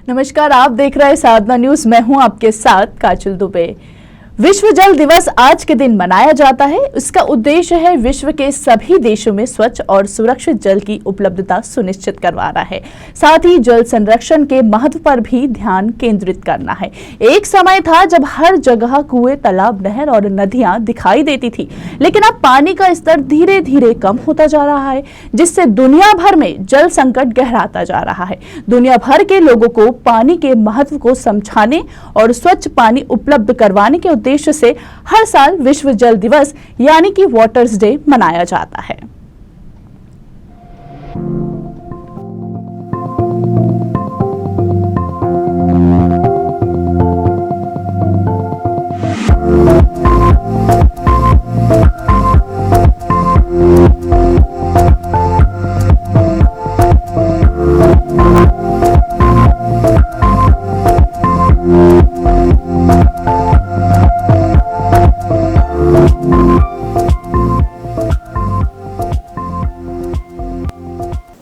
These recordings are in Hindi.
नमस्कार, आप देख रहे हैं साधना न्यूज। मैं हूं आपके साथ काजल दुबे। विश्व जल दिवस आज के दिन मनाया जाता है। इसका उद्देश्य है विश्व के सभी देशों में स्वच्छ और सुरक्षित जल की उपलब्धता सुनिश्चित करवाना है। साथ ही जल संरक्षण के महत्व पर भी ध्यान केंद्रित करना है। एक समय था जब हर जगह कुएं, तालाब, नहर और नदियां दिखाई देती थी, लेकिन अब पानी का स्तर धीरे धीरे कम होता जा रहा है, जिससे दुनिया भर में जल संकट गहराता जा रहा है। दुनिया भर के लोगों को पानी के महत्व को समझाने और स्वच्छ पानी उपलब्ध करवाने के उद्देश्य से हर साल विश्व जल दिवस यानी कि वाटर्स डे मनाया जाता है।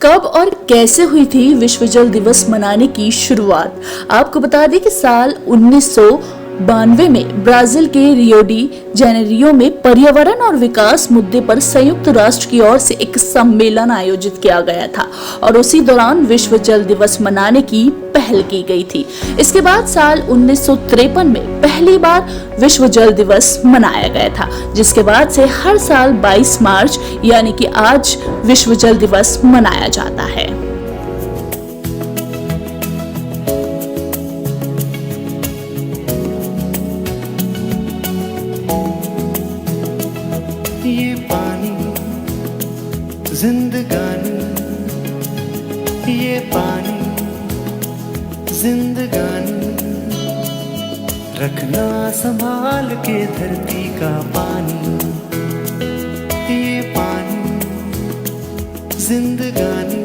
कब और कैसे हुई थी विश्व जल दिवस मनाने की शुरुआत? आपको बता दें कि साल 1992 में ब्राजील के रियो डी जेनेरियो में पर्यावरण और विकास मुद्दे पर संयुक्त राष्ट्र की ओर से एक सम्मेलन आयोजित किया गया था और उसी दौरान विश्व जल दिवस मनाने की पहल की गई थी। इसके बाद साल 1953 में पहली बार विश्व जल दिवस मनाया गया था, जिसके बाद से हर साल 22 मार्च यानी कि आज विश्व जल दिवस मनाया जाता है। ये पानी जिंदगानी, ये पानी जिंदगानी, रखना संभाल के धरती का पानी। ये पानी जिंदगानी।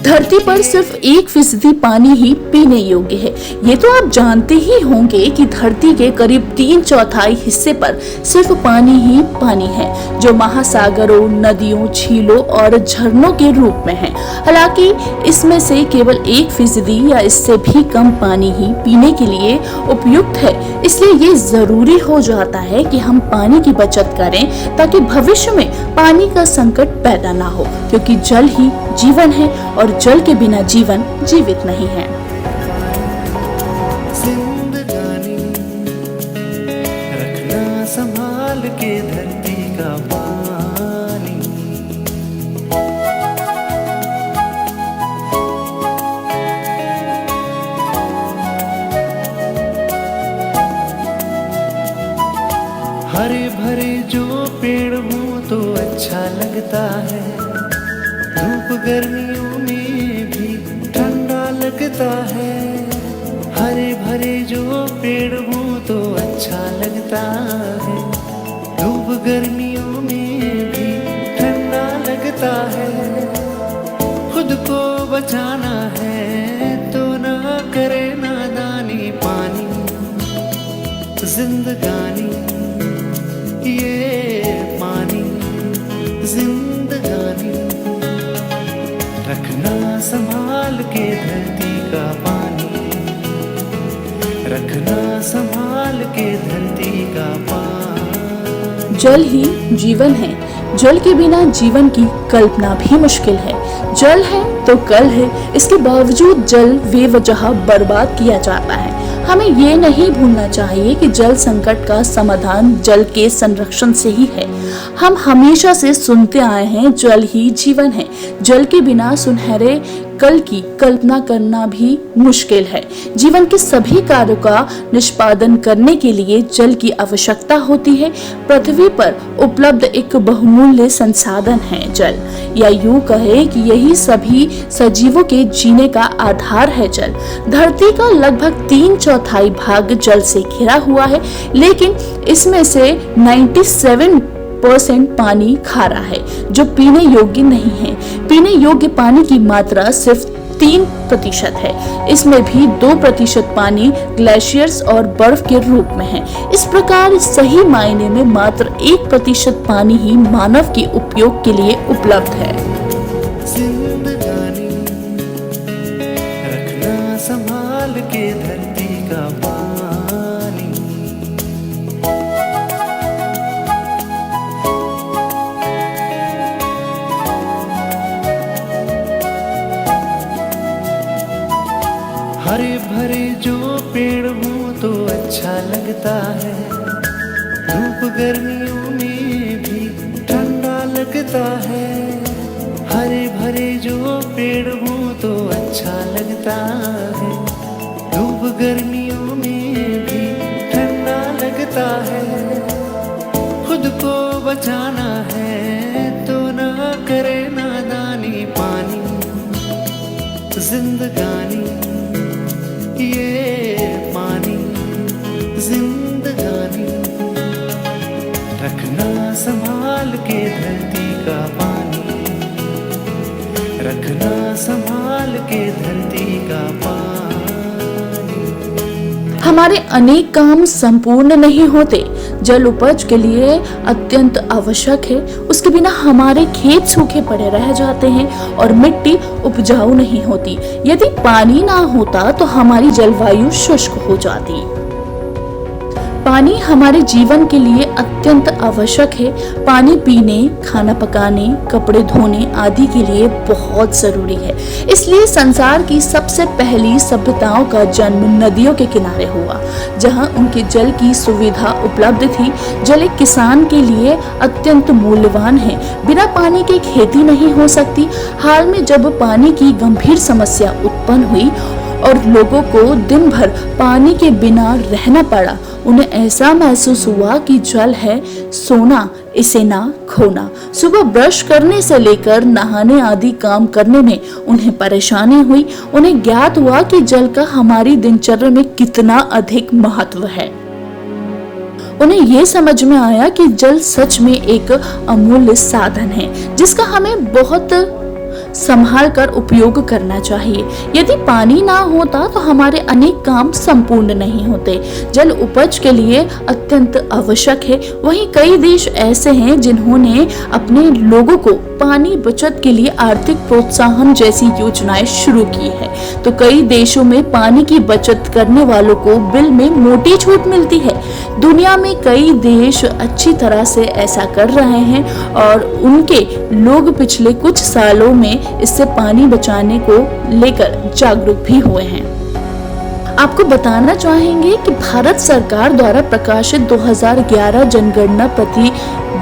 धरती पर सिर्फ 1% पानी ही पीने योग्य है। ये तो आप जानते ही होंगे कि धरती के करीब 3/4 हिस्से पर सिर्फ पानी ही पानी है, जो महासागरों, नदियों, झीलों और झरनों के रूप में है। हालांकि इसमें से केवल 1% या इससे भी कम पानी ही पीने के लिए उपयुक्त है। इसलिए ये जरूरी हो जाता है कि हम पानी की बचत करें ताकि भविष्य में पानी का संकट पैदा ना हो, क्योंकि जल ही जीवन है और जल के बिना जीवन जीवित नहीं है। जिंदगानी, रखना संभाल के धरती का पानी। हरे भरे जो पेड़ हो तो अच्छा लगता है, धूप गर्मियों में भी ठंडा लगता है। हरे भरे जो पेड़ हो तो अच्छा लगता है, धूप गर्मियों में भी ठंडा लगता है। खुद को बचाना है तो ना करे नादानी, पानी जिंदगानी, ये पानी जिंदगानी, रखना संभाल के धरती का पानी, रखना संभाल के धरती का पानी। जल ही जीवन है। जल के बिना जीवन की कल्पना भी मुश्किल है। जल है तो कल है, इसके बावजूद जल बेवजह बर्बाद किया जाता है। हमें ये नहीं भूलना चाहिए कि जल संकट का समाधान जल के संरक्षण से ही है। हम हमेशा से सुनते आए हैं जल ही जीवन है। जल के बिना सुनहरे कल की कल्पना करना भी मुश्किल है। जीवन के सभी कार्यों का निष्पादन करने के लिए जल की आवश्यकता होती है। पृथ्वी पर उपलब्ध एक बहुमूल्य संसाधन है जल, या यूं कहे कि यही सभी सजीवों के जीने का आधार है जल। धरती का लगभग 3/4 भाग जल से घिरा हुआ है, लेकिन इसमें से 97% पानी खारा है, जो पीने योग्य नहीं है। पीने योग्य पानी की मात्रा सिर्फ 3% है। इसमें भी 2% पानी ग्लेशियर्स और बर्फ के रूप में है। इस प्रकार सही मायने में मात्र 1% पानी ही मानव के उपयोग के लिए उपलब्ध है। जिंदगानी, रखना संभाल संभाल के धरती का पानी। हरे भरे जो पेड़ हों तो अच्छा लगता है, धूप गर्मियों में भी ठंडा लगता है। हरे भरे जो पेड़ हों तो अच्छा लगता है, धूप गर्मियों में भी ठंडा लगता है। खुद को बचाना है तो ना करे नादानी, पानी जिंदगानी, ये पानी जिंदगानी। रखना संभाल के धरती का पानी, रखना संभाल के धरती का पानी। हमारे अनेक काम संपूर्ण नहीं होते। जल उपज के लिए अत्यंत आवश्यक है, उसके बिना हमारे खेत सूखे पड़े रह जाते हैं और मिट्टी उपजाऊ नहीं होती। यदि पानी ना होता तो हमारी जलवायु शुष्क हो जाती। पानी हमारे जीवन के लिए अत्यंत आवश्यक है। पानी पीने, खाना पकाने, कपड़े धोने आदि के लिए बहुत जरूरी है। इसलिए संसार की सबसे पहली सभ्यताओं का जन्म नदियों के किनारे हुआ, जहां उनके जल की सुविधा उपलब्ध थी। जल एक किसान के लिए अत्यंत मूल्यवान है। बिना पानी के खेती नहीं हो सकती। हाल में जब पानी की गंभीर समस्या उत्पन्न हुई और लोगों को दिन भर पानी के बिना रहना पड़ा, उन्हें ऐसा महसूस हुआ कि जल है सोना, इसे ना खोना। सुबह ब्रश करने से लेकर नहाने आदि काम करने में उन्हें परेशानी हुई। उन्हें ज्ञात हुआ कि जल का हमारी दिनचर्या में कितना अधिक महत्व है। उन्हें ये समझ में आया कि जल सच में एक अमूल्य साधन है, जिसका हमें बहुत संभाल कर उपयोग करना चाहिए। यदि पानी ना होता तो हमारे अनेक काम संपूर्ण नहीं होते। जल उपज के लिए अत्यंत आवश्यक है। वहीं कई देश ऐसे हैं जिन्होंने अपने लोगों को पानी बचत के लिए आर्थिक प्रोत्साहन जैसी योजनाएं शुरू की है। तो कई देशों में पानी की बचत करने वालों को बिल में मोटी छूट मिलती है। दुनिया में कई देश अच्छी तरह से ऐसा कर रहे हैं और उनके लोग पिछले कुछ सालों में इससे पानी बचाने को लेकर जागरूक भी हुए हैं। आपको बताना चाहेंगे कि भारत सरकार द्वारा प्रकाशित 2011 जनगणना प्रति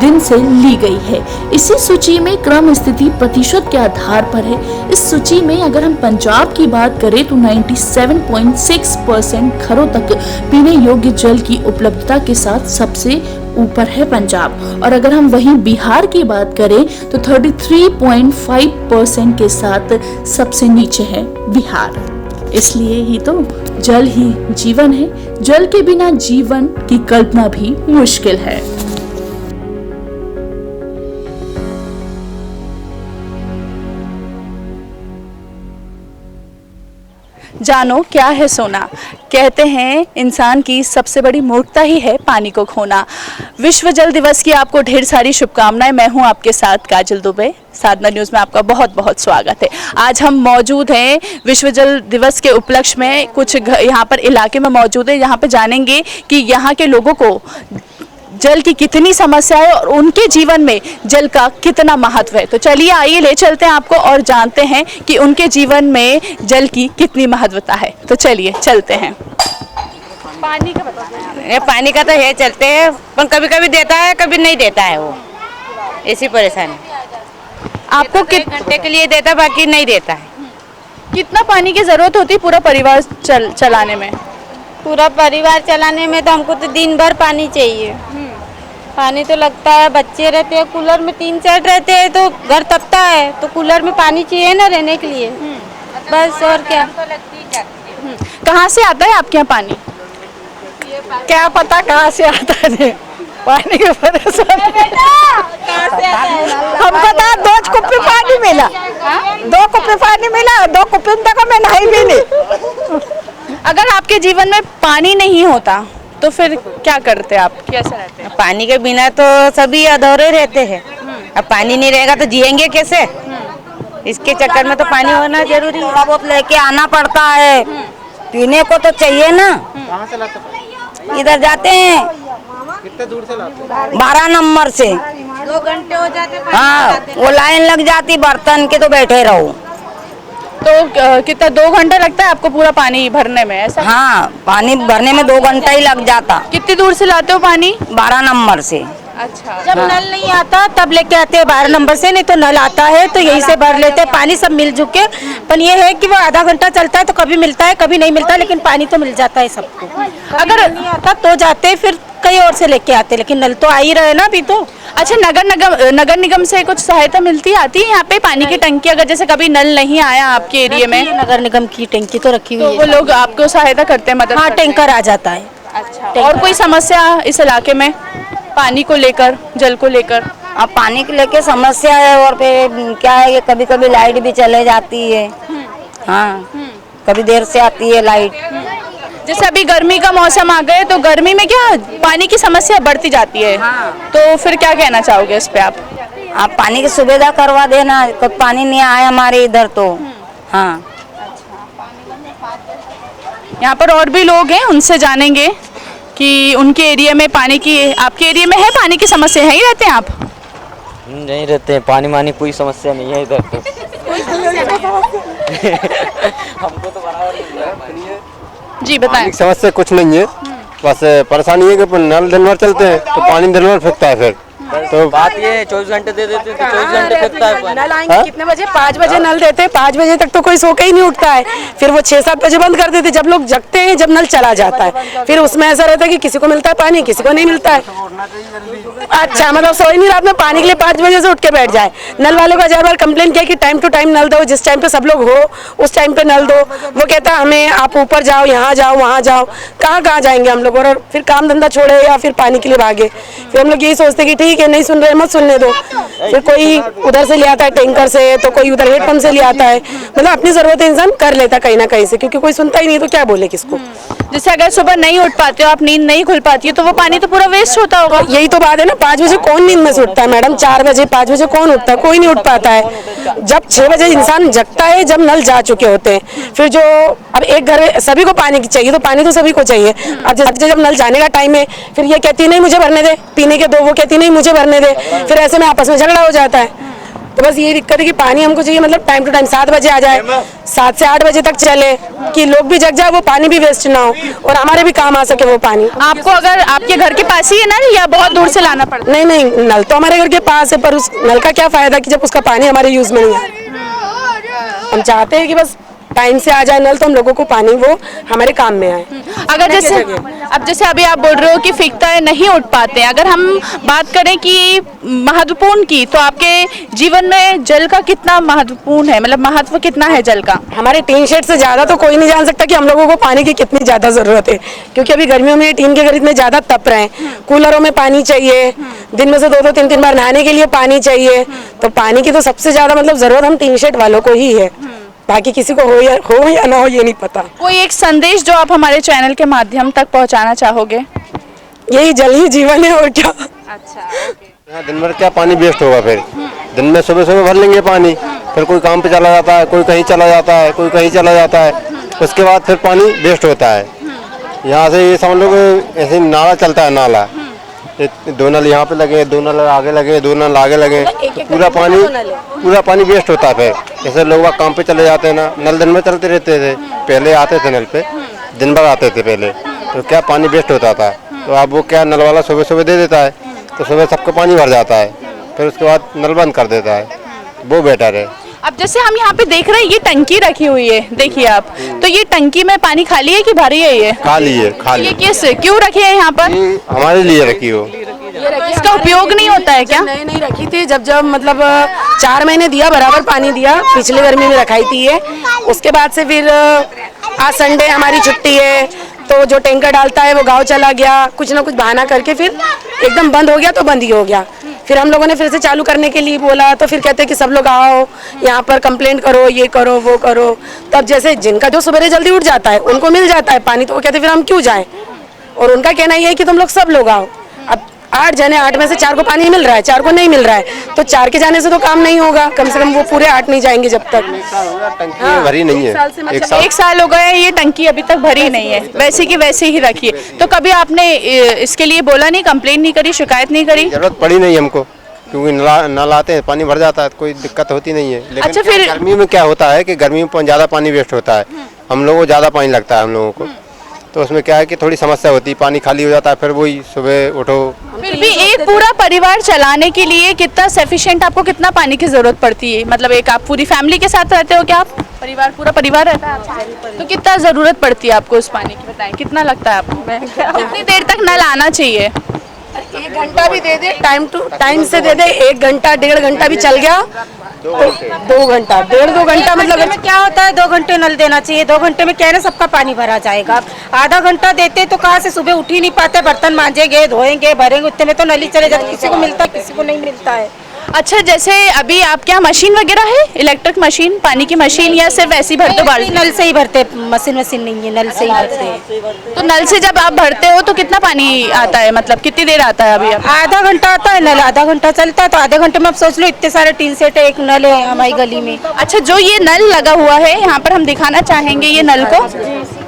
दिन से ली गई है। इसी सूची में क्रम स्थिति प्रतिशत के आधार पर है। इस सूची में अगर हम पंजाब की बात करें तो 97.6% घरों तक पीने योग्य जल की उपलब्धता के साथ सबसे ऊपर है पंजाब। और अगर हम वहीं बिहार की बात करें तो 33.5% के साथ सबसे नीचे है बिहार। इसलिए ही तो जल ही जीवन है। जल के बिना जीवन की कल्पना भी मुश्किल है। जानो क्या है सोना। कहते हैं इंसान की सबसे बड़ी मूर्खता ही है पानी को खोना। विश्व जल दिवस की आपको ढेर सारी शुभकामनाएं। मैं हूं आपके साथ काजल दुबे। साधना न्यूज़ में आपका बहुत बहुत स्वागत है। आज हम मौजूद हैं विश्व जल दिवस के उपलक्ष्य में, कुछ यहाँ पर इलाके में मौजूद है। यहाँ पे जानेंगे कि यहाँ के लोगों को जल की कितनी समस्या है और उनके जीवन में जल का कितना महत्व है। तो चलिए आइए ले चलते हैं आपको और जानते हैं कि उनके जीवन में जल की कितनी महत्वता है। तो चलिए चलते हैं। पानी का बताइए। पानी का तो है चलते हैं, पर कभी कभी देता है कभी नहीं देता है, वो ऐसी परेशानी। आपको कितने घंटे के लिए देता, बाकी नहीं देता है। कितना पानी की जरूरत होती है पूरा परिवार चलाने में? पूरा परिवार चलाने में तो हमको तो दिन भर पानी चाहिए। पानी तो लगता है, बच्चे रहते हैं कूलर में, 3 सेट रहते हैं तो घर तपता है, तो कूलर में पानी चाहिए ना रहने के लिए। बस और क्या। कहाँ से आता है आपके यहाँ पानी? क्या पता कहाँ से आता है पानी के परेशान। हमको तो 2 कुप्पी पानी मिला, 2 कुप्पी पानी मिला, 2 कुप्पी में तक मैं नहाई भी नहीं। अगर आपके जीवन में पानी नहीं होता तो फिर क्या करते आप, कैसे रहते हैं? पानी के बिना तो सभी अधूरे रहते हैं। अब पानी नहीं रहेगा तो जिएंगे कैसे? इसके चक्कर में तो पानी होना जरूरी है। थोड़ा बहुत लेके आना पड़ता है, पीने को तो चाहिए ना। कहाँ से लाते पानी? इधर जाते हैं कितने दूर से लाते हैं? 12 नंबर से। 2 घंटे हो जाते हाँ, वो लाइन लग जाती बर्तन के, तो बैठे रहो। तो कितना 2 घंटा लगता है आपको पूरा पानी भरने में ऐसा? हाँ, पानी भरने में 2 घंटा ही लग जाता। कितनी दूर से लाते हो पानी? 12 नंबर से। अच्छा। जब नल नहीं आता तब लेके आते हैं 12 नंबर से, नहीं तो नल आता है तो यहीं से भर लेते हैं पानी सब मिलजुल के। पर ये है कि वो आधा घंटा चलता है तो कभी मिलता है कभी नहीं मिलता, लेकिन पानी तो मिल जाता है सबको। अगर नहीं आता तो जाते फिर कहीं और से लेके आते, लेकिन नल तो आ ही रहे ना अभी तो। अच्छा, नगर निगम से कुछ सहायता मिलती आती है यहाँ पे पानी की टंकी? अगर जैसे कभी नल नहीं आया आपके एरिया में नगर निगम की टंकी तो रखी तो हुई वो है। लोग आपको सहायता करते हैं, मदद हाँ, करते हैं? टैंकर आ जाता है। अच्छा। और कोई समस्या इस इलाके में पानी को लेकर, जल को लेकर? अब पानी के लेके समस्या है, और फिर क्या है कि कभी कभी लाइट भी चले जाती है। हाँ, कभी देर से आती है लाइट। जैसे अभी गर्मी का मौसम आ गए तो गर्मी में क्या पानी की समस्या बढ़ती जाती है। हाँ। तो फिर क्या कहना चाहोगे इस पे आप? आप पानी की सुविधा करवा देना, कब पानी नहीं आया हमारे इधर तो। हाँ, यहाँ पर और भी लोग हैं, उनसे जानेंगे कि उनके एरिया में पानी की, आपके एरिया में है पानी की समस्या? है ही रहते हैं आप? नहीं रहते हैं, पानी मानी कोई समस्या नहीं है इधर तो। हमको तो बराबर मिल रहा है पानी। जी बताएं। समस्या कुछ नहीं है, बस परेशानी है कि नल दिन भर चलते हैं तो पानी दिन भर फेंकता है। फिर तो बात ये 24 घंटे दे देते हैं तो 24 घंटे फेंकता है पानी। नल आएंगे कितने बजे? 5 बजे नल देते हैं, 5 बजे तक तो कोई सो के ही नहीं उठता है। फिर वो 6-7 बजे बंद कर देते, जब लोग जगते हैं, जब नल चला जाता है। फिर उसमें ऐसा रहता है कि किसी को मिलता है पानी, किसी को नहीं मिलता है। अच्छा, मतलब सोई नहीं रात में पानी के लिए 5 बजे से उठ के बैठ जाए। नल वाले को 1000 बार कंप्लेन किया कि टाइम टू टाइम नल दो, जिस टाइम पे सब लोग हो उस टाइम पे नल दो। वो कहता है हमें आप ऊपर जाओ, यहाँ जाओ, वहाँ जाओ। कहाँ जाएंगे हम लोग? और फिर काम धंधा छोड़े या फिर पानी के लिए भागे। फिर हम लोग यही सोचते कि ठीक है, नहीं सुन रहे मत सुनने दो। फिर कोई उधर से ले आता है टैंकर से, तो कोई उधर हेडपंप से ले आता है। मतलब अपनी जरूरत इंसान कर लेता कहीं ना कहीं से, क्योंकि कोई सुनता ही नहीं तो क्या बोले किसको। जैसे अगर सुबह नहीं उठ पाते हो आप, नींद नहीं खुल पाती है, तो वो पानी तो पूरा वेस्ट होता होगा। यही तो बात है ना, 5 बजे कौन नींद में से उठता है मैडम? 4 बजे 5 बजे कौन उठता है? कोई नहीं उठ पाता है। जब 6 बजे इंसान जगता है, जब नल जा चुके होते हैं। फिर जो अब एक घर में सभी को पानी की चाहिए, तो पानी तो सभी को चाहिए। अब जब नल जाने का टाइम है, फिर ये कहती नहीं मुझे भरने दे, पीने के दो, वो कहती नहीं मुझे भरने दे। फिर ऐसे में आपस में झगड़ा हो जाता है। तो बस ये दिक्कत है कि पानी हमको चाहिए, मतलब टाइम टू टाइम 7 बजे आ जाए, 7 से 8 बजे तक चले, कि लोग भी जग जाए, वो पानी भी वेस्ट ना हो और हमारे भी काम आ सके वो पानी। आपको अगर आपके घर के पास ही है नल या बहुत दूर से लाना पड़ता है? नहीं, नल तो हमारे घर के पास है, पर उस नल का क्या फायदा कि जब उसका पानी हमारे यूज में नहीं है। हम चाहते हैं कि बस टाइम से आ जाए नल, तो हम लोगों को पानी वो हमारे काम में आए। अगर जैसे अभी आप बोल रहे हो कि फेंकता है, नहीं उठ पाते हैं, अगर हम बात करें कि महत्वपूर्ण की, तो आपके जीवन में जल का कितना महत्वपूर्ण है, मतलब महत्व कितना है जल का? हमारे टीन शेड से ज्यादा तो कोई नहीं जान सकता कि हम लोगों को पानी की कितनी ज्यादा जरूरत है, क्योंकि अभी गर्मियों में टीन के घर इतने ज्यादा तप रहे हैं। कूलरों में पानी चाहिए, दिन में से 2-2 3-3 बार नहाने के लिए पानी चाहिए। तो पानी की तो सबसे ज्यादा मतलब जरूरत हम टीन शेड वालों को ही है, बाकी किसी को हो या ना हो ये नहीं पता। कोई एक संदेश जो आप हमारे चैनल के माध्यम तक पहुंचाना चाहोगे? यही जल ही जीवन है, और क्या। यहाँ दिन भर क्या पानी वेस्ट होगा? फिर दिन में सुबह भर लेंगे पानी, फिर कोई काम पे चला जाता है, कोई कहीं चला जाता है, कोई कहीं चला जाता है, उसके बाद फिर पानी वेस्ट होता है। यहाँ से ये समझ लो कि ऐसे नाला चलता है, नाला 2 नल यहाँ पे लगे, 2 नल आगे लगे, 2 नल आगे लगे, तो पूरा पानी वेस्ट होता है। फिर जैसे लोग काम पे चले जाते हैं ना, नल दिन में चलते रहते थे, पहले आते थे नल पे, दिन भर आते थे पहले, तो क्या पानी वेस्ट होता था। तो अब वो क्या नल वाला सुबह दे देता है, तो सुबह सबको पानी भर जाता है, फिर उसके बाद नल बंद कर देता है, वो बेटर है। अब जैसे हम यहाँ पे देख रहे हैं, ये टंकी रखी हुई है, देखिए आप, तो ये टंकी में पानी खाली है कि भरी है? ये खाली है, खाली। ये क्यों रखी है यहाँ पर? ये हमारे लिए रखी हो। इसका उपयोग नहीं होता है क्या? नहीं रखी थी, जब मतलब 4 महीने दिया, बराबर पानी दिया, पिछले गर्मी में रखाई थी ये। उसके बाद से फिर आज संडे हमारी छुट्टी है, तो जो टैंकर डालता है वो गांव चला गया, कुछ ना कुछ बहाना करके फिर एकदम बंद हो गया, तो बंद ही हो गया। फिर हम लोगों ने फिर से चालू करने के लिए बोला, तो फिर कहते कि सब लोग आओ यहाँ पर कंप्लेंट करो, ये करो वो करो। तब जैसे जिनका जो सुबह जल्दी उठ जाता है उनको मिल जाता है पानी, तो वो कहते फिर हम क्यों जाएं। और उनका कहना ये है कि तुम लोग सब लोग आओ। 8 जने, 8 में से 4 को पानी मिल रहा है, 4 को नहीं मिल रहा है, तो 4 के जाने से तो काम नहीं होगा। कम से कम वो पूरे 8 नहीं जाएंगे जब तक। टंकी भरी नहीं है। एक साल हो गए, ये टंकी अभी तक भरी नहीं है, वैसे की वैसे ही रखी है। तो कभी आपने इसके लिए बोला नहीं, कंप्लेन नहीं करी, शिकायत नहीं करी? जरूरत पड़ी नहीं हमको, क्योंकि नल आते हैं, पानी भर जाता है, कोई दिक्कत होती नहीं है। लेकिन अच्छा, फिर गर्मी में क्या होता है कि गर्मी में ज़्यादा पानी वेस्ट होता है, हम लोगों को ज़्यादा पानी लगता है हम लोगों को, तो उसमें क्या है कि थोड़ी समस्या होती है, पानी खाली हो जाता है, फिर वही सुबह उठो। फिर भी एक पूरा परिवार चलाने के लिए कितना सफिशिएंट, आपको कितना पानी की जरूरत पड़ती है? मतलब एक आप पूरी फैमिली के साथ रहते हो क्या आप? परिवार, पूरा परिवार रहता है आपका? तो कितना जरूरत पड़ती है आपको उस पानी की, बताएं कितना लगता है आपको? कितनी देर तक नल आना चाहिए? 1 घंटा भी दे दे, टाइम से दे दे, 1 घंटा 1.5 घंटा भी चल गया, 2 घंटा 1.5-2 घंटा, मतलब क्या होता है 2 घंटे नल देना चाहिए। 2 घंटे में क्या है ना, सबका पानी भरा जाएगा। आधा घंटा देते तो कहाँ से सुबह उठ ही नहीं पाते, बर्तन मांजेंगे, धोएंगे, भरेंगे, उतने में तो नल ही चले जाते, किसी को मिलता है किसी को नहीं मिलता है। अच्छा, जैसे अभी आपके यहाँ मशीन वगैरह है, इलेक्ट्रिक मशीन, पानी की मशीन, या सिर्फ ऐसे ही भरते बाल्टी? नल से ही भरते, मशीन नहीं है, नल से ही भरते। तो नल से जब आप भरते हो तो कितना पानी आता है, मतलब कितनी देर आता है अभी? आधा घंटा आता है नल, आधा घंटा चलता है, तो आधे घंटे में आप सोच लो इतने सारे टीन सेट है, एक नल है हमारी गली में। अच्छा, जो ये नल लगा हुआ है यहाँ पर, हम दिखाना चाहेंगे ये नल को।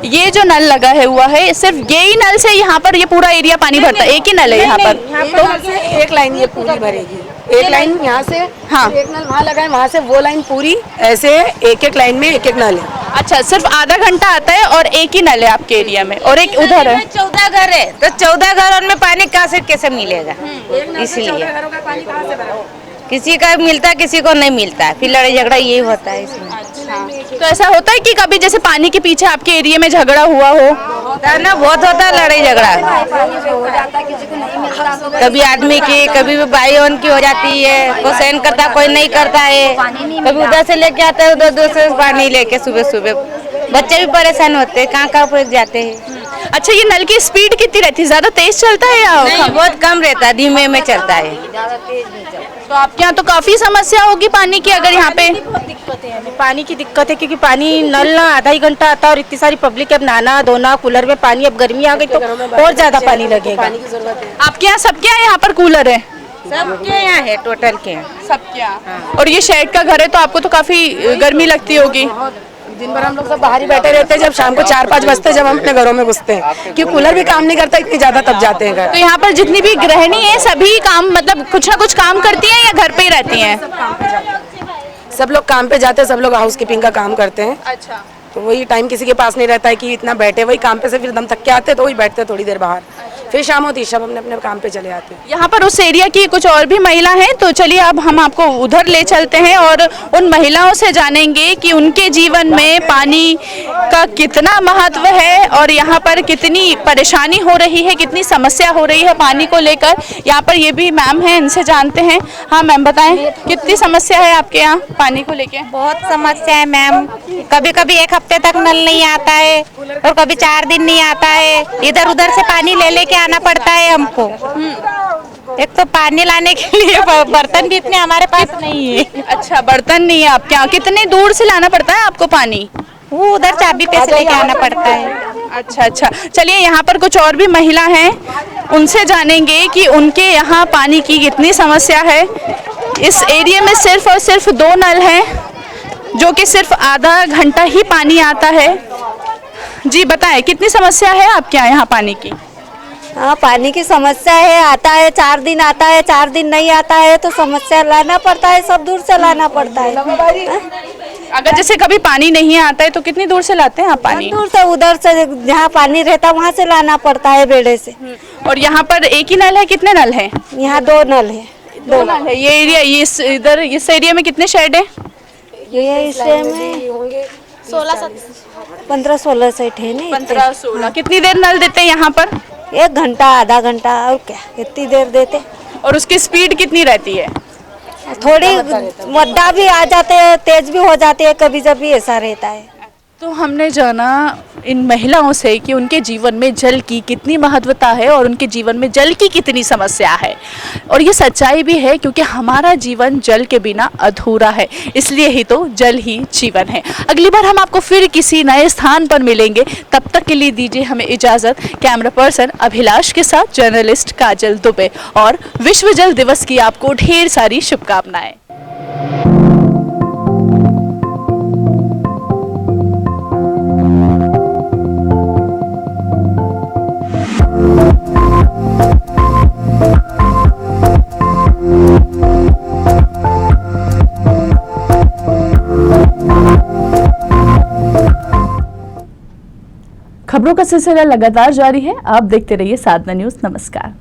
ये जो नल लगा है हुआ है, सिर्फ यही नल से यहाँ पर ये पूरा एरिया पानी भरता है? एक ही नल है यहाँ पर? तो एक लाइन ये पूरी भरेगी, एक लाइन यहाँ से, हाँ, एक नल वहाँ लगा है, वहाँ से वो लाइन पूरी, ऐसे एक लाइन में एक नल है। अच्छा, सिर्फ आधा घंटा आता है और एक ही नल है आपके एरिया में, और एक उधर है। 14 घर है, तो 14 घरों में पानी कहाँ से कैसे मिलेगा? इसलिए किसी का मिलता है, किसी को नहीं मिलता, फिर लड़ाई झगड़ा यही होता है इसमें। तो ऐसा होता है कि कभी जैसे पानी के पीछे आपके एरिया में झगड़ा हुआ हो? ना, बहुत होता है लड़ाई झगड़ा, कभी आदमी की, कभी भाई बहन की हो जाती है, कोई सहन करता कोई नहीं करता है, कभी उधर से लेके आता है, उधर से पानी लेके सुबह सुबह बच्चे भी परेशान होते हैं, कहाँ पर जाते हैं। अच्छा, ये नल की स्पीड कितनी रहती है, ज्यादा तेज चलता है या नहीं, बहुत कम रहता है, धीमे में चलता है। तो आपके यहाँ तो काफी समस्या होगी पानी की, अगर यहाँ पे दिक्कत है, पानी की दिक्कत है, क्योंकि पानी नल ना आधा ही घंटा आता है, और इतनी सारी पब्लिक है, अब नहाना धोना, कूलर में पानी, अब गर्मी आ गई तो और ज्यादा पानी लगेगा। आपके यहाँ सबके यहाँ पर कूलर है? सबके यहाँ है, टोटल के सबके यहाँ। और ये शेड का घर है, तो आपको तो काफी गर्मी लगती होगी? दिन भर हम लोग सब बाहर ही बैठे रहते हैं, जब शाम को 4-5 बजते जब हम अपने घरों में घुसते हैं, क्योंकि कूलर भी काम नहीं करता इतनी ज्यादा, तब जाते हैं घर। तो यहाँ पर जितनी भी गृहिणी है सभी काम, मतलब कुछ ना कुछ काम करती हैं या घर पे ही रहती हैं? सब लोग काम पे जाते हैं, सब लोग हाउस कीपिंग का काम करते हैं। अच्छा, तो वही टाइम किसी के पास नहीं रहता है कि इतना बैठे, वही काम पे से फिर दम थक के आते तो वही बैठते थोड़ी देर बाहर, फिर शाम होती सब अपने अपने काम पे चले आते हैं। यहाँ पर उस एरिया की कुछ और भी महिला हैं, तो चलिए अब हम आपको उधर ले चलते हैं और उन महिलाओं से जानेंगे कि उनके जीवन में पानी का कितना महत्व है और यहाँ पर कितनी परेशानी हो रही है, कितनी समस्या हो रही है पानी को लेकर। यहाँ पर ये भी मैम हैं, इनसे जानते हैं। हाँ मैम, बताएं कितनी समस्या है आपके यहाँ पानी को लेके? बहुत समस्या है मैम, कभी कभी 1 हफ्ते तक नल नहीं आता है और कभी 4 दिन नहीं आता है, इधर उधर से पानी ले लेके आना पड़ता है हमको। एक तो पानी लाने के लिए बर्तन भी इतने हमारे पास नहीं है। अच्छा, बर्तन नहीं है आपके यहाँ? कितने दूर से लाना पड़ता है आपको पानी? वो उधर चाबी पे से लेके आना पड़ता है। अच्छा अच्छा, चलिए यहाँ पर कुछ और भी महिला हैं, उनसे जानेंगे कि उनके यहाँ पानी की कितनी समस्या है। इस एरिया में सिर्फ और सिर्फ 2 नल हैं, जो कि सिर्फ आधा घंटा ही पानी आता है। जी बताएं, कितनी समस्या है आपके यहाँ पानी की? हाँ, पानी की समस्या है, आता है 4 दिन आता है, 4 दिन नहीं आता है, तो समस्या लाना पड़ता है, सब दूर से लाना पड़ता है। अगर जैसे कभी पानी नहीं आता है तो कितनी दूर से लाते हैं आप पानी? दूर से, उधर से जहाँ पानी रहता वहाँ से लाना पड़ता है, बेड़े से। और यहाँ पर एक ही नल है, कितने नल है? यहाँ 2 नल है। 2 नल है। ये एरिया, ये इधर इस एरिया में कितने शेड है? ये इस में 15-16 सेट है नहीं। 15-16। कितनी देर नल देते हैं यहाँ पर? 1 घंटा, आधा घंटा, और क्या कितनी देर देते। और उसकी स्पीड कितनी रहती है? थोड़ी मद्दा भी आ जाते हैं, तेज भी हो जाती है, कभी कभी ऐसा रहता है। तो हमने जाना इन महिलाओं से कि उनके जीवन में जल की कितनी महत्वता है और उनके जीवन में जल की कितनी समस्या है। और ये सच्चाई भी है क्योंकि हमारा जीवन जल के बिना अधूरा है, इसलिए ही तो जल ही जीवन है। अगली बार हम आपको फिर किसी नए स्थान पर मिलेंगे, तब तक के लिए दीजिए हमें इजाज़त। कैमरा पर्सन अभिलाष के साथ जर्नलिस्ट काजल दुबे, और विश्व जल दिवस की आपको ढेर सारी शुभकामनाएं। खबरों का सिलसिला लगातार जारी है, आप देखते रहिए साधना न्यूज़। नमस्कार।